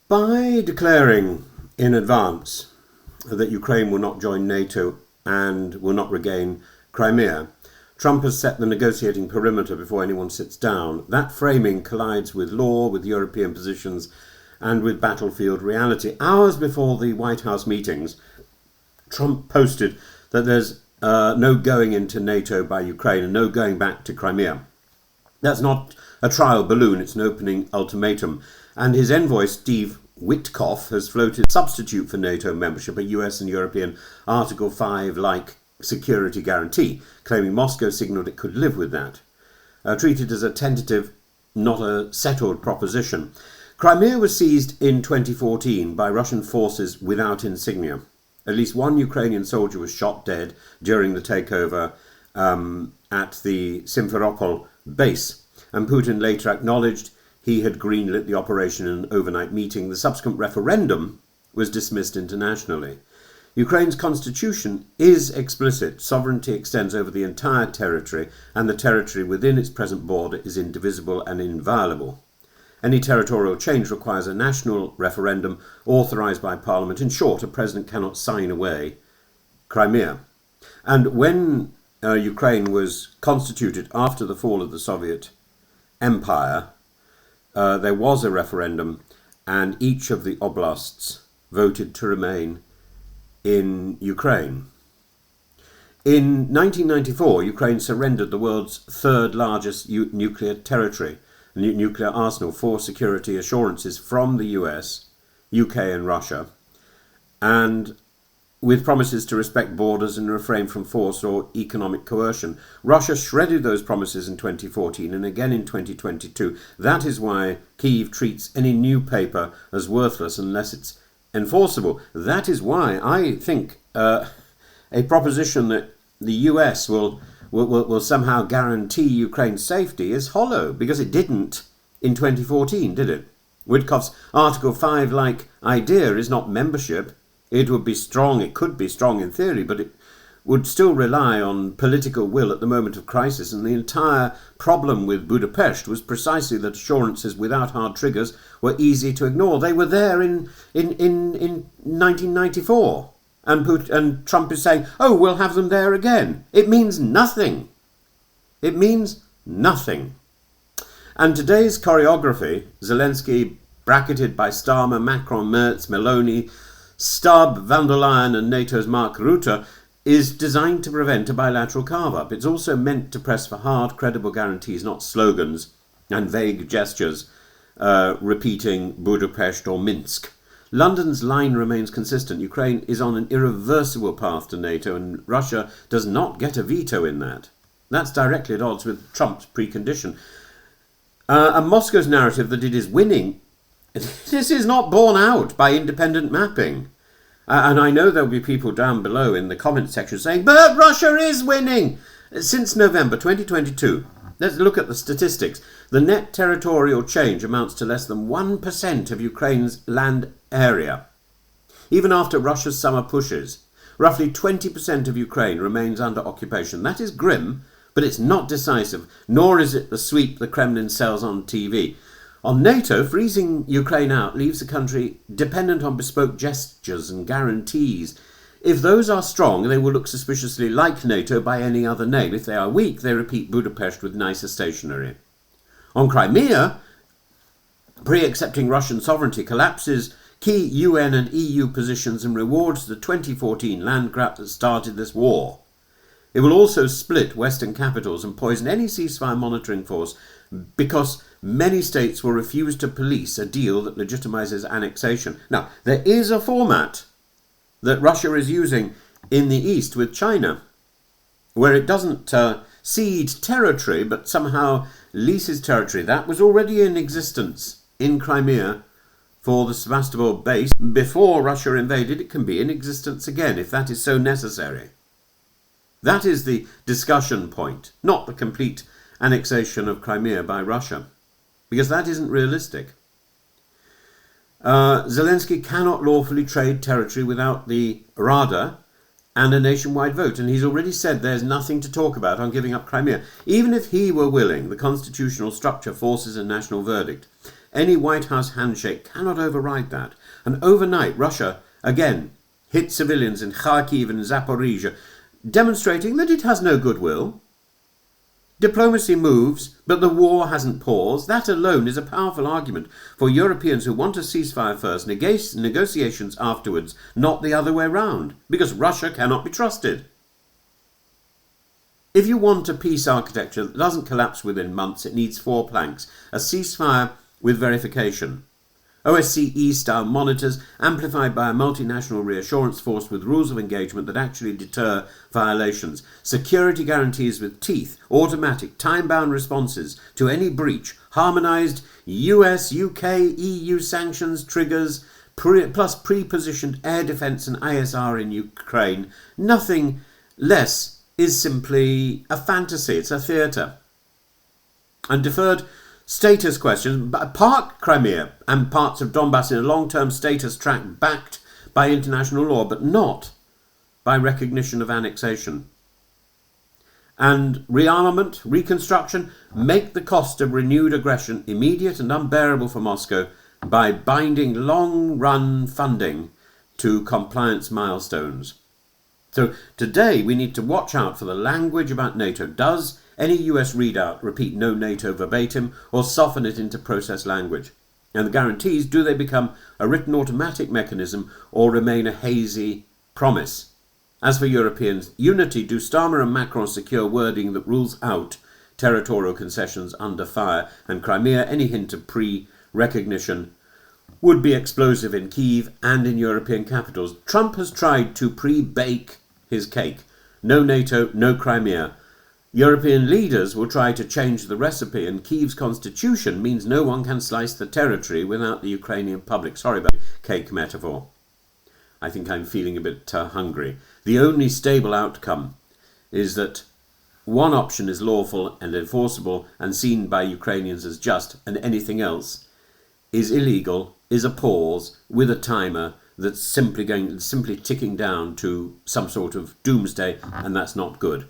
By declaring in advance that Ukraine will not join NATO and will not regain Crimea, Trump has set the negotiating perimeter before anyone sits down. That framing collides with law, with European positions, and with battlefield reality. Hours before the White House meetings, Trump posted that there's no going into NATO by Ukraine and no going back to Crimea. That's not a trial balloon, it's an opening ultimatum. And his envoy, Steve Witkoff, has floated a substitute for NATO membership, a US and European Article 5-like security guarantee, claiming Moscow signalled it could live with that. Treated as a tentative, not a settled proposition. Crimea was seized in 2014 by Russian forces without insignia. At least one Ukrainian soldier was shot dead during the takeover at the Simferopol base, and Putin later acknowledged he had greenlit the operation in an overnight meeting. The subsequent referendum was dismissed internationally. Ukraine's constitution is explicit. Sovereignty extends over the entire territory, and the territory within its present border is indivisible and inviolable. Any territorial change requires a national referendum authorised by Parliament. In short, a president cannot sign away Crimea. And when Ukraine was constituted after the fall of the Soviet Empire, there was a referendum, and each of the oblasts voted to remain in Ukraine. In 1994, Ukraine surrendered the world's third largest nuclear territory, nuclear arsenal, for security assurances from the US, UK and Russia, and with promises to respect borders and refrain from force or economic coercion. Russia shredded those promises in 2014 and again in 2022. That is why Kyiv treats any new paper as worthless unless it's enforceable. That is why I think a proposition that the US will somehow guarantee Ukraine's safety is hollow, because it didn't in 2014, did it? Witkoff's Article 5-like idea is not membership. It would be strong, it could be strong in theory, but it would still rely on political will at the moment of crisis. And the entire problem with Budapest was precisely that assurances without hard triggers were easy to ignore. They were there in 1994. And Trump is saying, oh, we'll have them there again. It means nothing. It means nothing. And today's choreography, Zelenskyy bracketed by Starmer, Macron, Merz, Meloni, Stubb, van der Leyen and NATO's Mark Rutte, is designed to prevent a bilateral carve-up. It's also meant to press for hard, credible guarantees, not slogans and vague gestures repeating Budapest or Minsk. London's line remains consistent. Ukraine is on an irreversible path to NATO, and Russia does not get a veto in that. That's directly at odds with Trump's precondition. And Moscow's narrative that it is winning, this is not borne out by independent mapping. And I know there'll be people down below in the comment section saying, but Russia is winning! Since November 2022, let's look at the statistics. The net territorial change amounts to less than 1% of Ukraine's land area. Even after Russia's summer pushes, roughly 20% of Ukraine remains under occupation. That is grim, but it's not decisive, nor is it the sweep the Kremlin sells on TV. On NATO, freezing Ukraine out leaves the country dependent on bespoke gestures and guarantees. If those are strong, they will look suspiciously like NATO by any other name. If they are weak, they repeat Budapest with nicer stationery. On Crimea, pre-accepting Russian sovereignty collapses key UN and EU positions and rewards the 2014 land grab that started this war. It will also split Western capitals and poison any ceasefire monitoring force, because many states will refuse to police a deal that legitimizes annexation. Now, there is a format that Russia is using in the East with China, where it doesn't cede territory, but somehow leases territory. That was already in existence in Crimea for the Sebastopol base. Before Russia invaded, it can be in existence again if that is so necessary. That is the discussion point, not the complete annexation of Crimea by Russia, because that isn't realistic. Zelenskyy cannot lawfully trade territory without the Rada and a nationwide vote, and he's already said there's nothing to talk about on giving up Crimea. Even if he were willing, the constitutional structure forces a national verdict. Any White House handshake cannot override that. And overnight, Russia, again, hit civilians in Kharkiv and Zaporizhia, demonstrating that it has no goodwill. Diplomacy moves, but the war hasn't paused. That alone is a powerful argument for Europeans who want a ceasefire first, negotiations afterwards, not the other way round, because Russia cannot be trusted. If you want a peace architecture that doesn't collapse within months, it needs 4 planks. A ceasefire with verification. OSCE-style monitors amplified by a multinational reassurance force with rules of engagement that actually deter violations. Security guarantees with teeth, automatic, time-bound responses to any breach. Harmonised US, UK, EU sanctions, triggers, plus pre-positioned air defence and ISR in Ukraine. Nothing less is simply a fantasy. It's a theatre. And deferred status questions, park Crimea and parts of Donbass in a long-term status track backed by international law, but not by recognition of annexation. And rearmament, reconstruction, make the cost of renewed aggression immediate and unbearable for Moscow by binding long-run funding to compliance milestones. So today we need to watch out for the language about NATO. Does any US readout repeat no NATO verbatim or soften it into process language? And the guarantees, do they become a written automatic mechanism or remain a hazy promise? As for Europeans, unity, do Starmer and Macron secure wording that rules out territorial concessions under fire, and Crimea, any hint of pre-recognition would be explosive in Kyiv and in European capitals. Trump has tried to pre-bake his cake. No NATO, no Crimea. European leaders will try to change the recipe, and Kyiv's constitution means no one can slice the territory without the Ukrainian public. Sorry about the cake metaphor. I think I'm feeling a bit hungry. The only stable outcome is that one option is lawful and enforceable and seen by Ukrainians as just, and anything else is illegal, is a pause with a timer that's simply ticking down to some sort of doomsday, and that's not good.